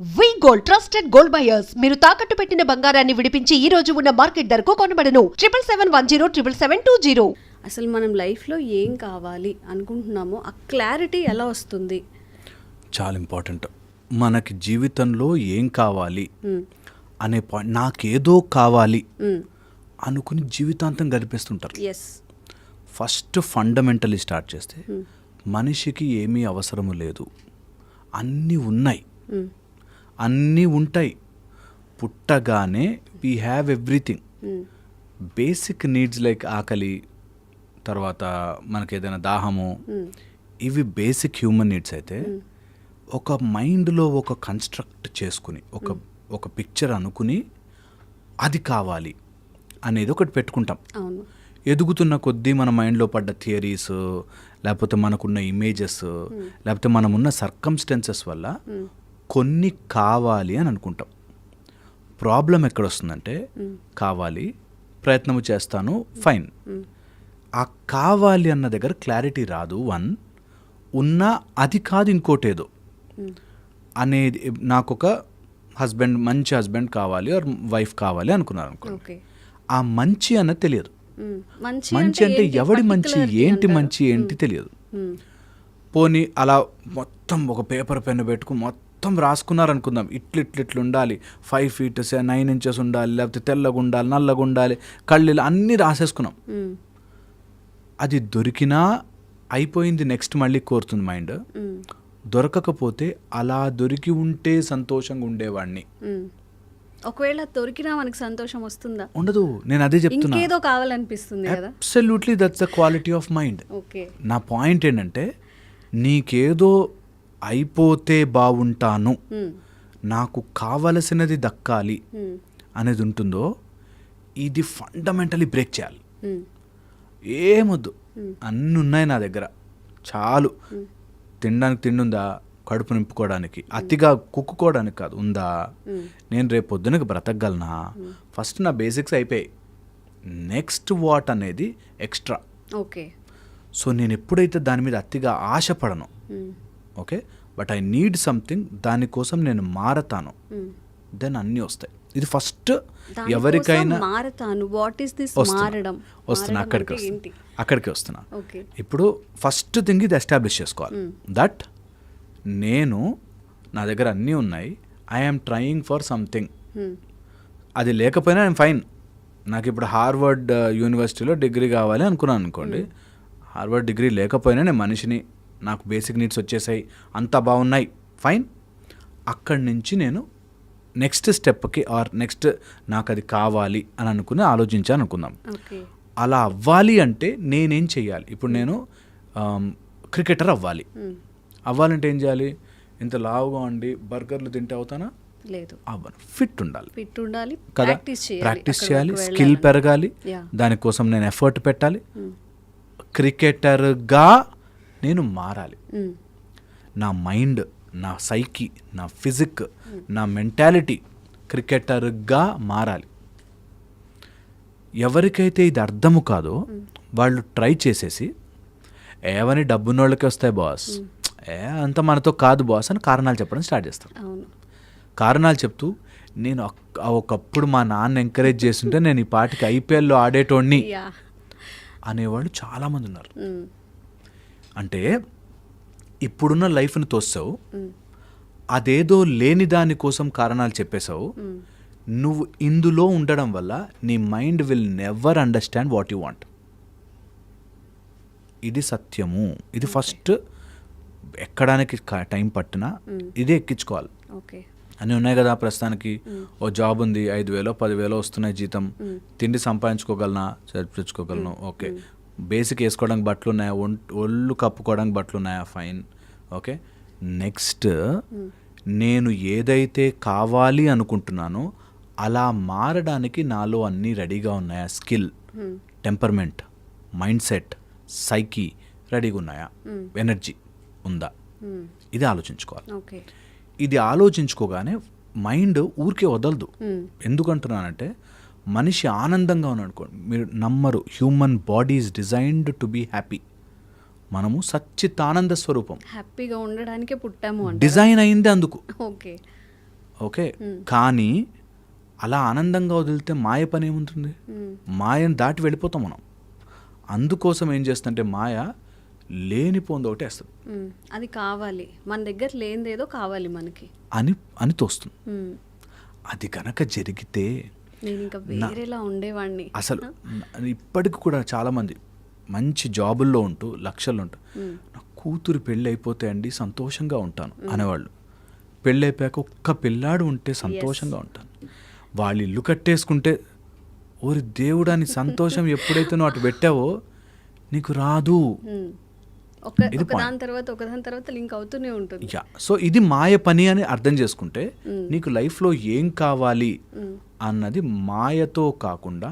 వి gold trusted gold buyers మీరు తాకట్టు పెట్టిన బంగారాన్ని విడిపించి ఈ రోజు ఉన్న మార్కెట్ ధరకు కొనబడను 7771077720. అసలు మనం లైఫ్లో ఏం కావాలి అనుకుంటున్నామో ఆ క్లారిటీ ఎలా వస్తుంది? చాలా ఇంపార్టెంట్. మనకి జీవితంలో ఏం కావాలి అనే పాయింట్, నాకేదో కావాలి అనుకుని జీవితాంతం గడిపేస్తుంటారు. ఎస్, ఫస్ట్ ఫండమెంటలీ స్టార్ట్ చేస్తే మనిషికి ఏమీ అవసరము లేదు, అన్నీ ఉన్నాయి, అన్నీ ఉంటాయి. పుట్టగానే we have everything. Basic needs like ఆకలి, తర్వాత మనకి ఏదైనా దాహము, ఇవి బేసిక్ హ్యూమన్ నీడ్స్ అయితే ఒక మైండ్లో ఒక కన్స్ట్రక్ట్ చేసుకుని ఒక పిక్చర్ అనుకుని అది కావాలి అనేది ఒకటి పెట్టుకుంటాం. అవును. ఎదుగుతున్న కొద్దీ మన మైండ్లో పడ్డ థియరీస్, లేకపోతే మనకున్న ఇమేజెస్, లేకపోతే మనమున్న సర్కమ్స్టెన్సెస్ వల్ల కొన్ని కావాలి అని అనుకుంటాం. ప్రాబ్లం ఎక్కడొస్తుందంటే కావాలి, ప్రయత్నము చేస్తాను, ఫైన్. ఆ కావాలి అన్న దగ్గర క్లారిటీ రాదు. వన్ ఉన్నా అది కాదు ఇంకోటేదో అనేది. నాకు ఒక హస్బెండ్, మంచి హస్బెండ్ కావాలి ఆర్ వైఫ్ కావాలి అనుకున్నారు అనుకో, ఆ మంచి అన్నది తెలియదు. మంచి అంటే ఎవడి మంచి, ఏంటి మంచి ఏంటి తెలియదు. పోనీ అలా మొత్తం ఒక పేపర్ పెన్ను పెట్టుకుని మొత్తం రాసుకున్నారనుకుందాం, ఇట్లు ఉండాలి, 5 feet 9 inches ఉండాలి, లేకపోతే తెల్లగా ఉండాలి, నల్లగా ఉండాలి, కళ్ళు అన్నీ రాసేసుకున్నాం. అది దొరికినా అయిపోయింది, నెక్స్ట్ మళ్ళీ కోరుతుంది మైండ్. దొరకకపోతే అలా దొరికి ఉంటే సంతోషంగా ఉండేవాడిని. ఒకవేళ దొరికినా మనకి సంతోషం వస్తుందా? ఉండదు. నేను అదే చెప్తున్నా, ఇంకేదో కావాలనిపిస్తుంది కదా. Absolutely that's the quality of mind. Okay, నా పాయింట్ ఏంటంటే, నీకేదో అయిపోతే బాగుంటాను, నాకు కావలసినది దక్కాలి అనేది ఉంటుందో, ఇది ఫండమెంటలీ బ్రేక్ చేయాలి. ఏమొద్దు, అన్నీ ఉన్నాయి నా దగ్గర, చాలు. తినడానికి తిండి ఉందా, కడుపు నింపుకోవడానికి, అతిగా కుక్కుకోవడానికి కాదు, ఉందా, నేను రేపు పొద్దునకి బ్రతకగలనా, ఫస్ట్ నా బేసిక్స్ అయిపోయాయి, నెక్స్ట్ వాట్ అనేది ఎక్స్ట్రా. ఓకే. సో నేను ఎప్పుడైతే దాని మీద అతిగా ఆశపడను, okay, but I need something, దానికోసం నేను మారతాను, దెన్ అన్నీ వస్తాయి. ఇది ఫస్ట్ ఎవరికైనా వస్తున్నా, అక్కడికి వస్తున్నా. ఇప్పుడు ఫస్ట్ థింగ్ ఇది ఎస్టాబ్లిష్ చేసుకోవాలి, దట్ నేను, నా దగ్గర అన్నీ ఉన్నాయి, ఐఎమ్ ట్రయింగ్ ఫర్ సంథింగ్. అది లేకపోయినా ఐఎమ్ ఫైన్. నాకు ఇప్పుడు హార్వర్డ్ యూనివర్సిటీలో డిగ్రీ కావాలి అనుకున్నాను అనుకోండి, హార్వర్డ్ డిగ్రీ లేకపోయినా నేను మనిషిని, నాకు బేసిక్ నీడ్స్ వచ్చేసాయి, అంతా బాగున్నాయి, ఫైన్. అక్కడి నుంచి నేను నెక్స్ట్ స్టెప్కి ఆర్ నెక్స్ట్ నాకు అది కావాలి అని అనుకుని ఆలోచించాను అనుకుందాం. అలా అవ్వాలి అంటే నేనేం చెయ్యాలి? ఇప్పుడు నేను క్రికెటర్ అవ్వాలంటే ఏం చేయాలి? ఇంత లావుగా ఉండి బర్గర్లు తింటే అవుతానా? లేదు, అవ్వను. ఫిట్ ఉండాలి కదా, ప్రాక్టీస్ చేయాలి, స్కిల్ పెరగాలి, దానికోసం నేను ఎఫర్ట్ పెట్టాలి, క్రికెటర్గా నేను మారాలి. నా మైండ్, నా సైకి, నా ఫిజిక్, నా మెంటాలిటీ క్రికెటర్గా మారాలి. ఎవరికైతే ఇది అర్థము కాదో వాళ్ళు ట్రై చేసేసి, ఏవని డబ్బున్నోళ్ళకి వస్తాయి బాస్, అంత మనతో కాదు బాస్ అని కారణాలు చెప్పడం స్టార్ట్ చేస్తారు. కారణాలు చెప్తూ, నేను ఒకప్పుడు మా నాన్న ఎంకరేజ్ చేస్తుంటే నేను ఈ పాటికి ఐపీఎల్లో ఆడేటోడిని అనేవాళ్ళు చాలామంది ఉన్నారు. అంటే ఇప్పుడున్న లైఫ్ని తోస్తావు, అదేదో లేని దానికోసం కారణాలు చెప్పేశావు. నువ్వు ఇందులో ఉండడం వల్ల నీ mind will never understand what you want. ఇది సత్యము. ఇది ఫస్ట్ ఎక్కడానికి టైం పట్టినా ఇదే ఎక్కించుకోవాలి. అన్నీ ఉన్నాయి కదా ప్రస్తుతానికి, ఓ జాబ్ ఉంది, 5,000 10,000 వస్తున్నాయి జీతం, తిండి సంపాదించుకోగలనా, తెచ్చుకోగలను, ఓకే, బేసిక్ వేసుకోవడానికి బట్టలు ఉన్నాయా, ఒళ్ళు కప్పుకోవడానికి బట్టలు ఉన్నాయా, ఫైన్, ఓకే. నెక్స్ట్ నేను ఏదైతే కావాలి అనుకుంటున్నానో అలా మారడానికి నాలో అన్నీ రెడీగా ఉన్నాయా, స్కిల్, టెంపర్మెంట్, మైండ్ సెట్, సైకి రెడీగా ఉన్నాయా, ఎనర్జీ ఉందా, ఇది ఆలోచించుకోవాలి. ఇది ఆలోచించుకోగానే మైండ్ ఊరికే వదలదు. ఎందుకంటున్నానంటే, మనిషి ఆనందంగా ఉన్నాడు అనుకోండి, మీరు నమ్మరు, human body is designed to be happy. మనము సచ్చిత్ ఆనంద స్వరూపం, హ్యాపీగా ఉండడానికే పుట్టాము, డిజైన్ అయింది అందుకు. ఓకే, ఓకే, కానీ అలా ఆనందంగా వదిలితే మాయ పని ఏముంటుంది? మాయను దాటి వెళ్ళిపోతాం మనం. అందుకోసం ఏం చేస్తుందంటే మాయ లేనిపోంది ఒకటి వేస్తుంది, అది కావాలి, మన దగ్గర లేనిదేదో కావాలి మనకి అని తోస్తుంది. మ్మ్. అది కనుక జరిగితే నేను ఇంకా వేరేలా ఉండేవాడిని. అసలు ఇప్పటికి కూడా చాలామంది మంచి జాబుల్లో ఉంటూ లక్షల్లో ఉంటూ నా కూతురు పెళ్ళి అయిపోతే అండి సంతోషంగా ఉంటాను అనేవాళ్ళు. పెళ్ళి అయిపోయాక ఒక్క పిల్లాడు ఉంటే సంతోషంగా ఉంటాను. వాళ్ళు ఇల్లు కట్టేసుకుంటే ఓరి దేవుడా నీ సంతోషం ఎప్పుడైతే నువ్వు అటు పెట్టావో నీకు రాదు. ఒకదాని తర్వాత లింక్ అవుతూనే ఉంటుంది. యా, సో ఇది మాయ పని అని అర్థం చేసుకుంటే నీకు లైఫ్లో ఏం కావాలి అన్నది మాయతో కాకుండా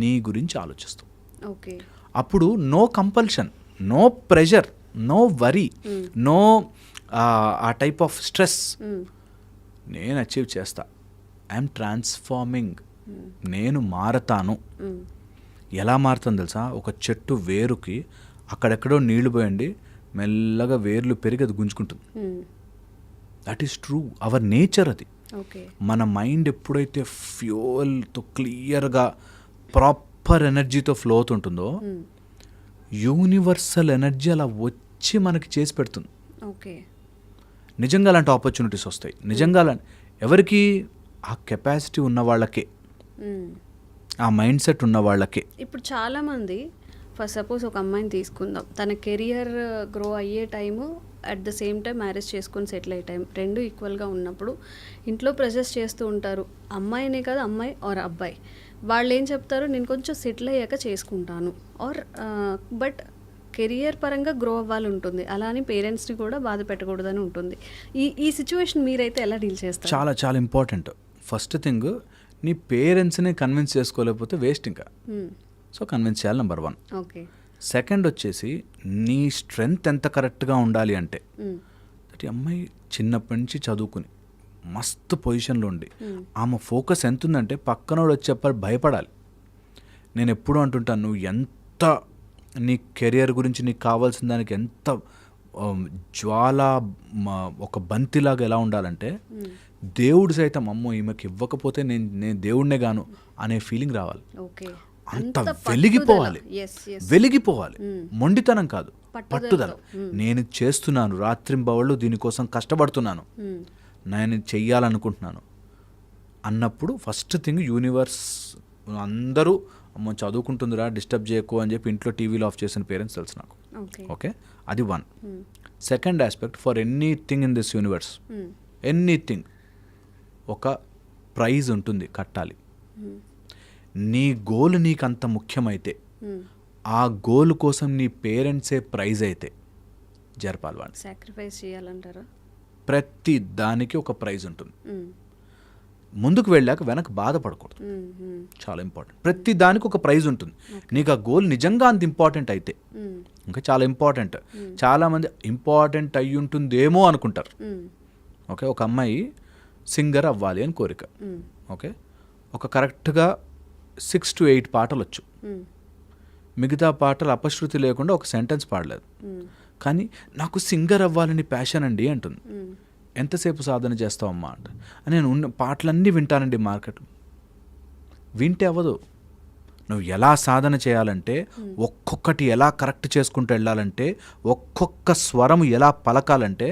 నీ గురించి ఆలోచిస్తావు. ఓకే, అప్పుడు no compulsion, no pressure, no worry, no uh type of stress. నేను అచీవ్ చేస్తా, ఐఎమ్ ట్రాన్స్ఫార్మింగ్, నేను మారతాను. ఎలా మారుతాను తెలుసా? ఒక చెట్టు వేరుకి అక్కడెక్కడో నీళ్లు పోయండి, మెల్లగా వేర్లు పెరిగి అది గుంజుకుంటుంది. That is true, our nature అది. మన మైండ్ ఎప్పుడైతే ఫ్యూయల్తో క్లియర్గా ప్రాపర్ ఎనర్జీతో ఫ్లో అవుతుంటుందో యూనివర్సల్ ఎనర్జీ అలా వచ్చి మనకి చేసి పెడుతుంది. నిజంగా అలాంటి ఆపర్చునిటీస్ వస్తాయి. నిజంగా ఎవరికి? ఆ కెపాసిటీ ఉన్న వాళ్ళకే, ఆ మైండ్ సెట్ ఉన్న వాళ్ళకే. ఇప్పుడు చాలామంది ఫర్ సపోజ్ ఒక అమ్మాయిని తీసుకుందాం, తన కెరియర్ గ్రో అయ్యే time at the same time marriage చేసుకొని సెటిల్ అయ్యే టైం రెండు ఈక్వల్గా ఉన్నప్పుడు ఇంట్లో ప్రెజెస్ చేస్తూ ఉంటారు. అమ్మాయినే కాదు, అమ్మాయి ఆర్ అబ్బాయి, వాళ్ళు ఏం చెప్తారు, నేను కొంచెం సెటిల్ అయ్యాక చేసుకుంటాను ఆర్ బట్ కెరియర్ పరంగా గ్రో అవ్వాలి ఉంటుంది, అలా అని పేరెంట్స్ని కూడా బాధ పెట్టకూడదని ఉంటుంది. ఈ సిచ్యువేషన్ మీరైతే ఎలా డీల్ చేస్తారు? చాలా చాలా ఇంపార్టెంట్. ఫస్ట్ థింగ్, నీ పేరెంట్స్ని కన్విన్స్ చేసుకోలేకపోతే వేస్ట్ ఇంకా. సో కన్విన్స్ చేయాలి, నెంబర్ 1. ఓకే. సెకండ్ వచ్చేసి నీ స్ట్రెంగ్త్ ఎంత కరెక్ట్గా ఉండాలి అంటే దట్ అమ్మాయి చిన్నప్పటి నుంచి చదువుకుని మస్తు పొజిషన్లో ఉండి ఆమె ఫోకస్ ఎంత ఉందంటే పక్కనోడు వచ్చి చెప్పాలి, భయపడాలి. నేను ఎప్పుడూ అంటుంటాను, నువ్వు ఎంత నీ కెరియర్ గురించి నీకు కావాల్సిన దానికి ఎంత జ్వాల ఒక బంతిలాగా ఎలా ఉండాలంటే దేవుడు సైతం అమ్మో ఈమెకి ఇవ్వకపోతే నేను దేవుడినే గాను అనే ఫీలింగ్ రావాలి. అంత వెలిగిపోవాలి, వెలిగిపోవాలి. మొండితనం కాదు, పట్టుదల. నేను చేస్తున్నాను, రాత్రింబవళ్ళు దీనికోసం కష్టపడుతున్నాను, నేను చెయ్యాలనుకుంటున్నాను అన్నప్పుడు ఫస్ట్ థింగ్ యూనివర్స్ అందరూ అమ్మ చదువుకుంటుందిరా డిస్టర్బ్ చేయకు అని చెప్పి ఇంట్లో టీవీలో ఆఫ్ చేసిన పేరెంట్స్ తెలుసు నాకు. ఓకే, అది 1. Second aspect, for anything in this universe, anything ఒక ప్రైజ్ ఉంటుంది, కట్టాలి. నీ గోల్ నీకు అంత ముఖ్యమైతే ఆ గోల్ కోసం నీ పేరెంట్సే ప్రైజ్ అయితే జరపాలి. వాడిని సాక్రిఫైస్ చేయాలంటారా? ప్రతి దానికి ఒక ప్రైజ్ ఉంటుంది. ముందుకు వెళ్ళాక వెనక బాధపడకూడదు, చాలా ఇంపార్టెంట్. ప్రతి దానికి ఒక ప్రైజ్ ఉంటుంది. నీకు ఆ గోల్ నిజంగా అంత ఇంపార్టెంట్ అయితే ఇంకా చాలా ఇంపార్టెంట్. చాలామంది ఇంపార్టెంట్ అయ్యి ఉంటుందేమో అనుకుంటారు. ఓకే, ఒక అమ్మాయి సింగర్ అవ్వాలి అని కోరిక. ఓకే, ఒక కరెక్ట్గా 6 to 8 పాటలు వచ్చు, మిగతా పాటలు అపశృతి లేకుండా ఒక సెంటెన్స్ పాడలేదు. కానీ నాకు సింగర్ అవ్వాలని ప్యాషన్ అండి అంటుంది. ఎంతసేపు సాధన చేస్తావమ్మా అంట. నేను ఉన్న పాటలన్నీ వింటానండి మార్కెట్లో. వింటే అవ్వదు. నువ్వు ఎలా సాధన చేయాలంటే, ఒక్కొక్కటి ఎలా కరెక్ట్ చేసుకుంటూ వెళ్ళాలంటే, ఒక్కొక్క స్వరం ఎలా పలకాలంటే,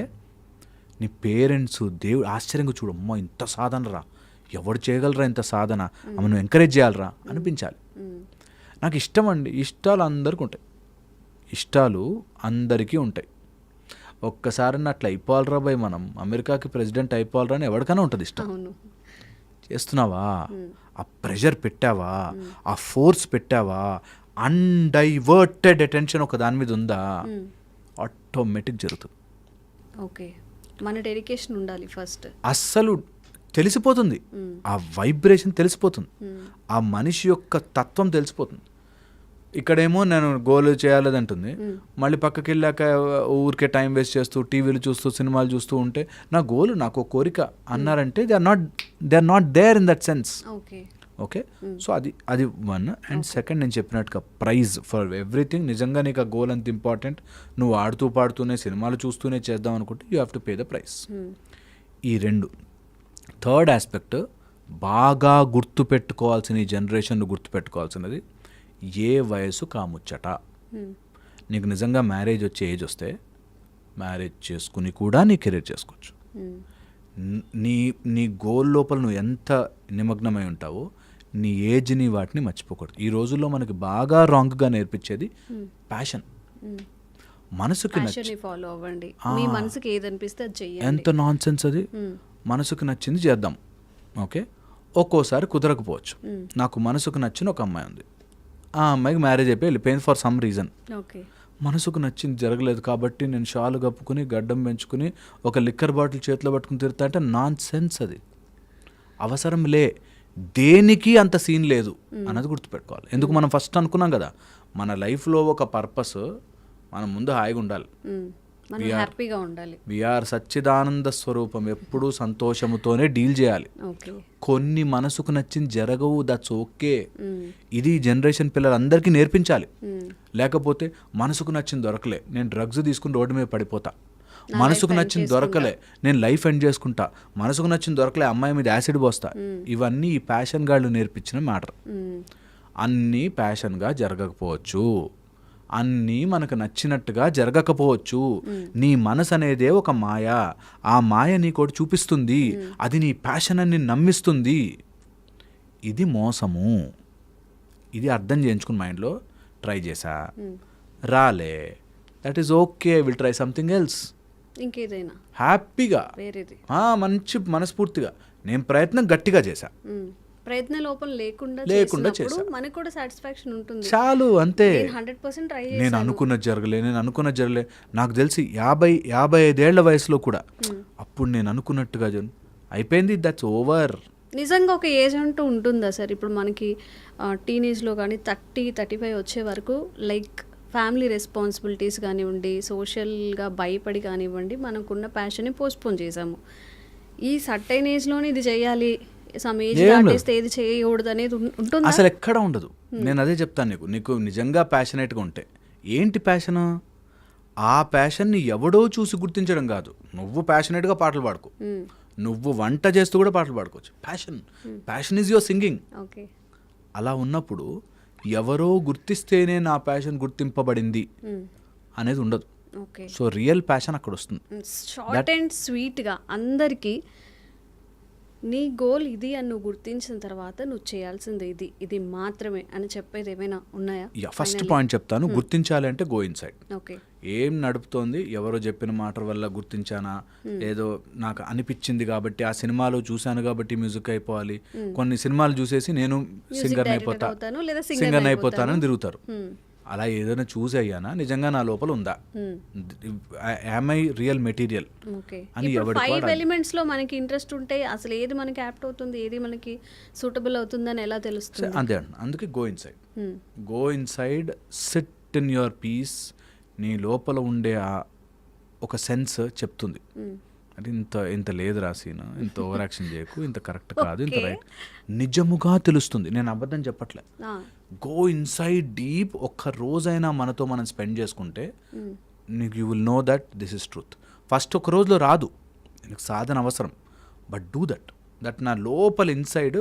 నీ పేరెంట్స్ దేవుడు ఆశ్చర్యంగా చూడు, అమ్మో ఇంత సాధన రా, ఎవడు చేయగలరా ఇంత సాధన, నువ్వు ఎంకరేజ్ చేయాలరా అనిపించాలి. నాకు ఇష్టం అండి, ఇష్టాలు అందరికీ ఉంటాయి, ఇష్టాలు అందరికీ ఉంటాయి. ఒక్కసారి అట్లా అయిపోవాలరా భయ్, మనం అమెరికాకి ప్రెసిడెంట్ అయిపోవాలరా అని ఎవరికైనా ఉంటుంది ఇష్టం. చేస్తున్నావా? ఆ ప్రెషర్ పెట్టావా, ఆ ఫోర్స్ పెట్టావా, అన్డైవర్టెడ్ అటెన్షన్ ఒక దాని మీద ఉందా, ఆటోమేటిక్ జరుగుతుంది. ఓకే, మన డెడికేషన్ ఉండాలి ఫస్ట్. అస్సలు తెలిసిపోతుంది, ఆ వైబ్రేషన్ తెలిసిపోతుంది, ఆ మనిషి యొక్క తత్వం తెలిసిపోతుంది. ఇక్కడేమో నేను గోల్ చేయాలదంటుంది, మళ్ళీ పక్కకి వెళ్ళాక ఊరికే టైం వేస్ట్ చేస్తూ టీవీలు చూస్తూ సినిమాలు చూస్తూ ఉంటే నా గోల్, నాకు కోరిక అన్నారంటే they are not there in that sense. Okay, so అది 1. అండ్ సెకండ్, నేను చెప్పినట్టుగా ప్రైజ్ ఫర్ ఎవ్రీథింగ్. నిజంగా నీకు ఆ గోల్ అంత ఇంపార్టెంట్, నువ్వు ఆడుతూ పాడుతూనే సినిమాలు చూస్తూనే చేద్దాం అనుకుంటే you have to pay the price. ఈ 2 థర్డ్ ఆస్పెక్ట్ బాగా గుర్తుపెట్టుకోవాల్సిన ఈ జనరేషన్ గుర్తుపెట్టుకోవాల్సినది ఏ వయసు కాముచ్చట. నీకు నిజంగా మ్యారేజ్ వచ్చే ఏజ్ వస్తే మ్యారేజ్ చేసుకుని కూడా నీ కెరీర్ చేసుకోవచ్చు. నీ నీ గోల్ లోపల నువ్వు ఎంత నిమగ్నమై ఉంటావో నీ ఏజ్ని వాటిని మర్చిపోకూడదు. ఈ రోజుల్లో మనకి బాగా రాంగ్గా నేర్పించేది ప్యాషన్. మనసుకి ఫాలో అవ్వండి, మీ మనసుకి ఏది అనిపిస్తే అది చెయ్యండి. ఎంత నాన్ సెన్స్ అది. మనసుకు నచ్చింది చేద్దాం, ఓకే. ఒక్కోసారి కుదరకపోవచ్చు. నాకు మనసుకు నచ్చిన ఒక అమ్మాయి ఉంది, ఆ అమ్మాయికి మ్యారేజ్ అయిపోయి వెళ్ళిపోయింది ఫర్ సమ్ రీజన్. ఓకే, మనసుకు నచ్చింది జరగలేదు కాబట్టి నేను షాలు కప్పుకుని గడ్డం పెంచుకుని ఒక లిక్కర్ బాటిల్ చేతిలో పట్టుకుని తిరుగుతా అంటే నాన్ సెన్స్ అది. అవసరం లే, దేనికి అంత సీన్ లేదు అన్నది గుర్తుపెట్టుకోవాలి. ఎందుకు మనం ఫస్ట్ అనుకున్నాం కదా, మన లైఫ్లో ఒక పర్పస్ మనం ముందు హాయిగా ఉండాలి, హ్యాపీగా ఉండాలి. వీఆర్ సచ్చిదానంద స్వరూపం, ఎప్పుడూ సంతోషముతోనే డీల్ చేయాలి. కొన్ని మనసుకు నచ్చింది జరగవు, దట్స్ ఓకే. ఇది జనరేషన్ పిల్లలందరికీ నేర్పించాలి. లేకపోతే మనసుకు నచ్చింది దొరకలే, నేను డ్రగ్స్ తీసుకుని రోడ్డు మీద పడిపోతా. మనసుకు నచ్చింది దొరకలే, నేను లైఫ్ ఎండ్ చేసుకుంటా. మనసుకు నచ్చింది దొరకలే, అమ్మాయి మీద యాసిడ్ పోస్తా. ఇవన్నీ ఈ ప్యాషన్ గాళ్ళు నేర్పించిన మ్యాటర్. అన్నీ ప్యాషన్గా జరగకపోవచ్చు, అన్నీ మనకు నచ్చినట్టుగా జరగకపోవచ్చు. నీ మనసు అనేదే ఒక మాయ, ఆ మాయ నీకోటి చూపిస్తుంది, అది నీ ప్యాషన్ అని నమ్మిస్తుంది. ఇది మోసము. ఇది అర్థం చేయించుకుని మైండ్లో ట్రై చేశా, రాలే, that is okay, will try something else. ఇంకేదైనా హ్యాపీగా వేరేది మంచి మనస్ఫూర్తిగా నేను ప్రయత్నం గట్టిగా చేశా. ప్రయత్న లోపం లేకుండా చేసా, మనకు కూడా సాటిస్ఫాక్షన్ ఉంటుంది. చాలు, అంతే. 100% ట్రై చేశాను. నేను అనుకున్నది జరగలే. నాకు తెలిసి 55 వయసులో కూడా అప్పుడు నేను అనుకున్నట్టుగా అయిపోయింది, దట్స్ ఓవర్. నిజంగా ఒక ఏజ్ అంటూ ఉంటుందా సార్? ఇప్పుడు మనకి టీనేజ్లో కానీ 30-35 వచ్చే వరకు లైక్ ఫ్యామిలీ రెస్పాన్సిబిలిటీస్ కానివ్వండి, సోషల్గా భయపడి కానివ్వండి, మనకున్న ప్యాషన్ని పోస్ట్పోన్ చేసాము. ఈ సర్టైన్ ఏజ్లోనే ఇది చేయాలి, సమ్ ఏజ్ దాటేస్తే ఏది చేయకూడదు అనేది ఉంటుంది అసలు ఎక్కడ ఉండదు. నేను అదే చెప్తాను నీకు నిజంగా ప్యాషనేట్గా ఉంటే ఏంటి ప్యాషన్, ఆ ప్యాషన్ని ఎవడో చూసి గుర్తించడం కాదు. నువ్వు ప్యాషనేట్గా పాటలు పాడుకో, నువ్వు వంట చేస్తూ కూడా పాటలు పాడుకోవచ్చు. Passion is your singing. అలా ఉన్నప్పుడు ఎవరో గుర్తిస్తేనే నా ప్యాషన్ గుర్తింపబడింది అనేది ఉండదు. సో రియల్ ప్యాషన్ అక్కడ వస్తుంది. షార్ట్ అండ్ స్వీట్గా అందరికీ నీ గోల్ ఇది అని నువ్వు గుర్తించిన తర్వాత నువ్వు చేయాల్సింది ఇది మాత్రమే అని చెప్పేది ఏమైనా ఉన్నాయా? ఫస్ట్ పాయింట్ చెప్తాను, గుర్తించాలి అంటే గో ఇన్సైడ్. ఓకే, ఏం నడుపుతోంది, ఎవరో చెప్పిన మాట వల్ల గుర్తించానా, ఏదో నాకు అనిపించింది కాబట్టి ఆ సినిమాలో చూశాను కాబట్టి మ్యూజిక్ అయిపోవాలి. కొన్ని సినిమాలు చూసేసి నేను సింగర్ అయిపోతానని తిరుగుతారు. అలా ఏదైనా చూసి అయ్యానా, నిజంగా నా లోపల ఉందా, యామ్ ఐ రియల్ మెటీరియల్ అని ఎవరు. 5 ఎలిమెంట్స్ లో మనకి ఇంట్రెస్ట్ ఉంటే అసలు ఏది మనకి యాప్ట్ అవుతుంది, ఏది మనకి సూటబుల్ అవుతుందని ఎలా తెలుస్తుంది? అంతే, అందుకే go inside, sit in your peace. నీ లోపల ఉండే ఒక సెన్స్ చెప్తుంది, అంటే ఇంత లేదు రాసీన, ఇంత ఓవర్ యాక్షన్ చేయకు, ఇంత కరెక్ట్ కాదు, ఇంత రైట్. నిజముగా తెలుస్తుంది, నేను అబద్ధం చెప్పట్లే. Go inside deep. ఒక్క రోజైనా మనతో మనం స్పెండ్ చేసుకుంటే నీకు you will know that this is truth. First ఒక రోజులో రాదు, నీకు సాధన అవసరం, బట్ డూ దట్ నా లోపల ఇన్సైడ్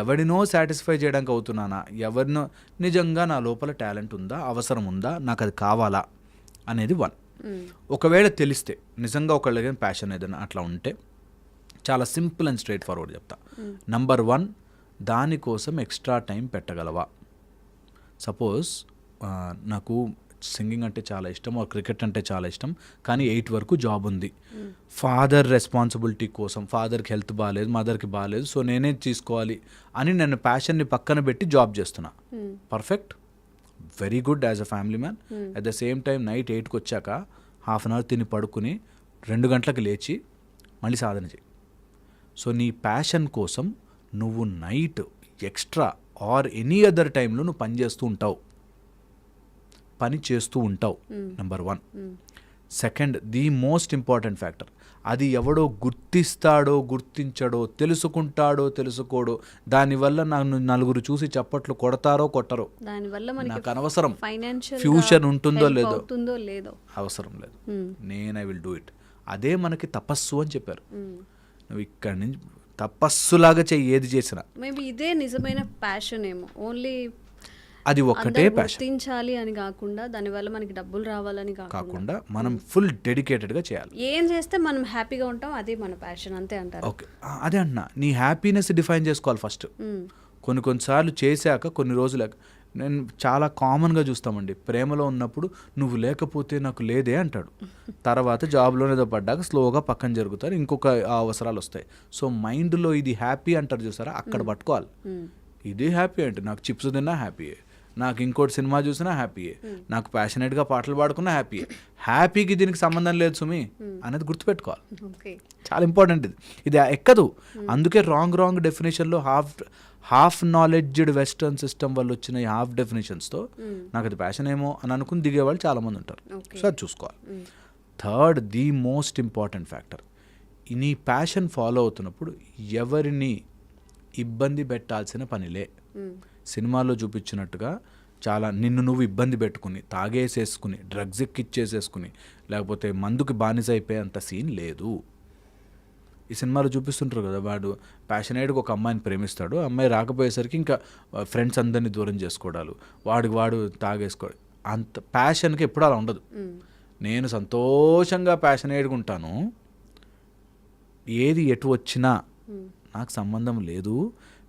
ఎవడినో సాటిస్ఫై చేయడానికి అవుతున్నానా, ఎవరినో నిజంగా నా లోపల టాలెంట్ ఉందా, అవసరం ఉందా, నాకు అది కావాలా అనేది 1. ఒకవేళ తెలిస్తే నిజంగా ఒకళ్ళకి ప్యాషన్ ఏదైనా అట్లా ఉంటే చాలా సింపుల్ అండ్ స్ట్రైట్ ఫార్వర్డ్ చెప్తా. నంబర్ 1, దానికోసం ఎక్స్ట్రా టైం పెట్టగలవా. సపోజ్ నాకు సింగింగ్ అంటే చాలా ఇష్టం, క్రికెట్ అంటే చాలా ఇష్టం, కానీ 8 వరకు జాబ్ ఉంది. ఫాదర్ రెస్పాన్సిబిలిటీ కోసం, ఫాదర్కి హెల్త్ బాగాలేదు, మదర్కి బాగాలేదు, సో నేనే తీసుకోవాలి అని నేను ప్యాషన్ని పక్కన పెట్టి జాబ్ చేస్తున్నా. Perfect, very good as a family man. At the same time night 8కి వచ్చాక హాఫ్ అన్ అవర్ తిని పడుకుని 2 గంటలకు లేచి మళ్ళీ సాధన చేయి. సో నీ ప్యాషన్ కోసం నువ్వు night extra or any other టైంలో నువ్వు పని చేస్తూ ఉంటావు. Number 1. Second, the most important factor, అది ఎవడో గుర్తిస్తాడో గుర్తించడో, తెలుసుకుంటాడో తెలుసుకోడో, దానివల్ల నన్ను నలుగురు చూసి చప్పట్లు కొడతారో కొట్టరో, నాకు అనవసరం. ఫ్యూచర్ ఉంటుందో లేదో అవసరం లేదు. నేను ఐ విల్ డూ ఇట్. అదే మనకి తపస్సు అని చెప్పారు. నువ్వు ఇక్కడి నుంచి తపస్సులాగా చెయ్యి ఏది చేసినా. మేబీ ఇదే నిజమైన ప్యాషన్ ఏమో. ఓన్లీ అది ఒక్కటే ప్యాషన్ గుర్తించాలి అని కాకుండా, దానివల్ల మనకి డబ్బులు రావాలని కాకుండా మనం ఫుల్ డెడికేటెడ్గా చేయాలి. ఏం చేస్తే మనం హ్యాపీగా ఉంటాం అదే మన ప్యాషన్, అంతే అంటారు. ఓకే, అదే అంటున్నా, నీ హ్యాపీనెస్ డిఫైన్ చేసుకోవాలి ఫస్ట్. కొన్నిసార్లు చేశాక కొన్ని రోజులు నేను చాలా కామన్గా చూస్తామండి, ప్రేమలో ఉన్నప్పుడు నువ్వు లేకపోతే నాకు లేదే అంటాడు, తర్వాత జాబ్లోనే ఏదో పడ్డాక స్లోగా పక్కన జరుగుతారు, ఇంకొక అవసరాలు వస్తాయి. సో మైండ్లో ఇది హ్యాపీ అంటారు చూసారా, అక్కడ పట్టుకోవాలి. ఇది హ్యాపీ అంటే నాకు చిప్స్ తిన్నా హ్యాపీయే, నాకు ఇంకోటి సినిమా చూసినా హ్యాపీయే, నాకు ప్యాషనేట్గా పాటలు పాడుకున్నా హ్యాపీయే. హ్యాపీకి దీనికి సంబంధం లేదు సుమి అనేది గుర్తుపెట్టుకోవాలి. చాలా ఇంపార్టెంట్ ఇది ఎక్కదు. అందుకే రాంగ్ డెఫినేషన్లో హాఫ్ నాలెడ్జ్డ్ వెస్టర్న్ సిస్టమ్ వల్ల వచ్చిన ఈ హాఫ్ డెఫినేషన్స్తో నాకు అది ప్యాషన్ ఏమో అని అనుకుని దిగేవాళ్ళు చాలామంది ఉంటారు. సో అది చూసుకోవాలి. Third, the most important factor, నీ ప్యాషన్ ఫాలో అవుతున్నప్పుడు ఎవరిని ఇబ్బంది పెట్టాల్సిన పనిలే. సినిమాల్లో చూపించినట్టుగా చాలా నిన్ను నువ్వు ఇబ్బంది పెట్టుకుని తాగేసేసుకుని డ్రగ్స్ ఎక్కిచ్చేసేసుకుని లేకపోతే మందుకి బానిస అయిపోయేంత సీన్ లేదు. ఈ సినిమాలో చూపిస్తుంటారు కదా, వాడు ప్యాషనేట్గా ఒక అమ్మాయిని ప్రేమిస్తాడు, అమ్మాయి రాకపోయేసరికి ఇంకా ఫ్రెండ్స్ అందరినీ దూరం చేసుకోవడాలు, వాడు తాగేసుకోవడం. అంత ప్యాషన్కి ఎప్పుడు అలా ఉండదు. నేను సంతోషంగా ప్యాషనేట్గా ఉంటాను, ఏది ఎటు వచ్చినా నాకు సంబంధం లేదు,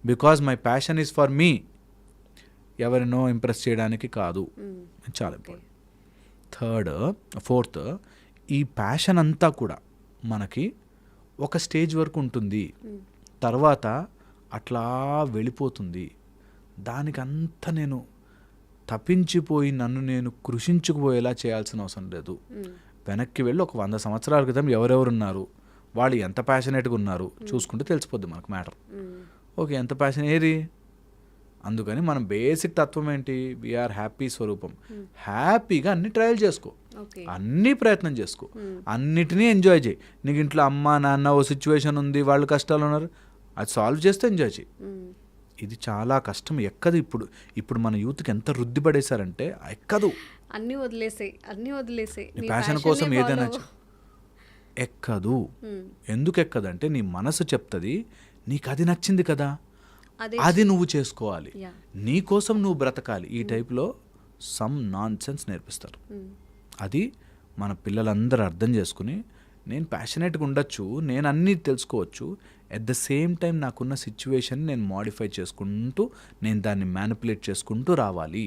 because my passion is for me, ఎవరినో ఇంప్రెస్ చేయడానికి కాదు. చాలా ఇంపార్టెంట్. ఫోర్త్, ఈ ప్యాషన్ అంతా కూడా మనకి ఒక స్టేజ్ వరకు ఉంటుంది, తర్వాత అట్లా వెళ్ళిపోతుంది. దానికంతా నేను తప్పించిపోయి నన్ను నేను కృషించుకుపోయేలా చేయాల్సిన అవసరం లేదు. వెనక్కి వెళ్ళి ఒక 100 సంవత్సరాల క్రితం ఎవరెవరు ఉన్నారు, వాళ్ళు ఎంత ప్యాషనేట్గా ఉన్నారు చూసుకుంటే తెలిసిపోద్ది మనకు మ్యాటర్. ఓకే, ఎంత ప్యాషన్ ఏది. అందుకని మనం బేసిక్ తత్వం ఏంటి, వీఆర్ హ్యాపీ స్వరూపం. హ్యాపీగా అన్ని ట్రయల్ చేసుకో, అన్నీ ప్రయత్నం చేసుకో, అన్నిటినీ ఎంజాయ్ చేయి. నీకు ఇంట్లో అమ్మ నాన్న ఓ సిచ్యువేషన్ ఉంది, వాళ్ళు కష్టాలు ఉన్నారు, అది సాల్వ్ చేస్తే ఎంజాయ్ చేయి. ఇది చాలా కష్టం, ఎక్కదు. ఇప్పుడు మన యూత్కి ఎంత రుద్ది పడేశారంటే ఎక్కదు. అన్నీ వదిలేసాయి ప్యాషన్ కోసం ఏదైనా ఎక్కదు. ఎందుకు ఎక్కదంటే నీ మనసు చెప్తుంది నీకు అది నచ్చింది కదా, అది నువ్వు చేసుకోవాలి, నీ కోసం నువ్వు బ్రతకాలి. ఈ టైప్లో సమ్ నాన్ సెన్స్ నేర్పిస్తారు. అది మన పిల్లలందరూ అర్థం చేసుకుని నేను ప్యాషనేట్గా ఉండొచ్చు, నేను అన్నీ తెలుసుకోవచ్చు, ఎట్ ద సేమ్ టైం నాకున్న సిచ్యువేషన్ నేను మాడిఫై చేసుకుంటూ నేను దాన్ని మ్యానిపులేట్ చేసుకుంటూ రావాలి,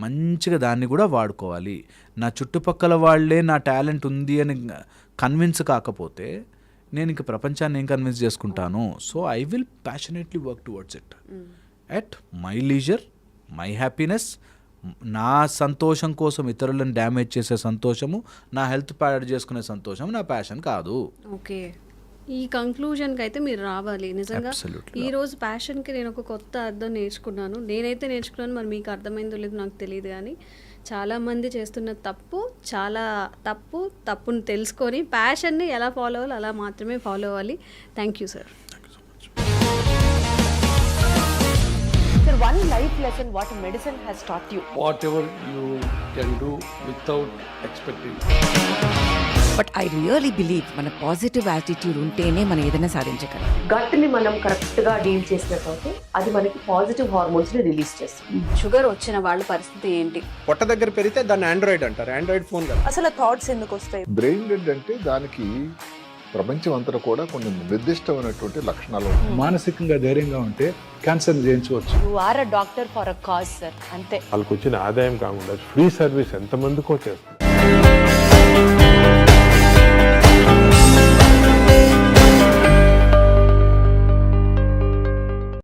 మంచిగా దాన్ని కూడా వాడుకోవాలి. నా చుట్టుపక్కల వాళ్ళే నా టాలెంట్ ఉంది అని కన్విన్స్ కాకపోతే నేను ఇంక ప్రపంచాన్ని ఏం కన్విన్స్ చేసుకుంటాను. So I will passionately work towards it at my leisure, my happiness. నా సంతోషం కోసం ఇతరులను డ్యామేజ్ చేసే సంతోషము, నా హెల్త్ పాడు చేసుకునే సంతోషం నా ప్యాషన్ కాదు. ఓకే, ఈ కంక్లూజన్కి అయితే మీరు రావాలి నిజంగా. ఈ రోజు ప్యాషన్కి నేను ఒక కొత్త అర్థం నేర్చుకున్నాను. నేనైతే నేర్చుకున్నాను, మరి మీకు అర్థమైందో లేదో నాకు తెలియదు. కానీ చాలామంది చేస్తున్న తప్పుని తెలుసుకొని ప్యాషన్ని ఎలా ఫాలో అవ్వాలి అలా మాత్రమే ఫాలో అవ్వాలి. Thank you sir. Sir, one life lesson what medicine has taught you. Whatever you can do without expecting. But I really believe మన పాజిటివ్ యాటిట్యూడ్ ఉంటేనే మనం ఏదైనా సాధించగలం. గట్ ని మనం కరెక్ట్ గా డీల్ చేసినట్లయితే అది మనకి పాజిటివ్ హార్మోన్స్ ని రిలీజ్ చేస్తుంది. షుగర్ వచ్చిన వాళ్ళ పరిస్థితి ఏంటి? పొట్ట దగ్గర పెరిగితే దాన్ని ఆండ్రాయిడ్ అంటారు, ఆండ్రాయిడ్ ఫోన్ కదా. అసలు థాట్స్ ఎందుకు వస్తాయి? బ్రెయిన్ డెడ్ అంటే దానికి ప్రపంచం అంతా కూడా కొన్ని నిర్దిష్టమైనటువంటి లక్షణాలు ఉంటాయి. మానసికంగా ధైర్యంగా ఉంటే క్యాన్సర్ జయించవచ్చు. You are a doctor for a cause sir, అంతే. వాళ్ళకి వచ్చిన ఆదాయం కాకుండా ఫ్రీ సర్వీస్ ఎంతమందికో చేస్తారు.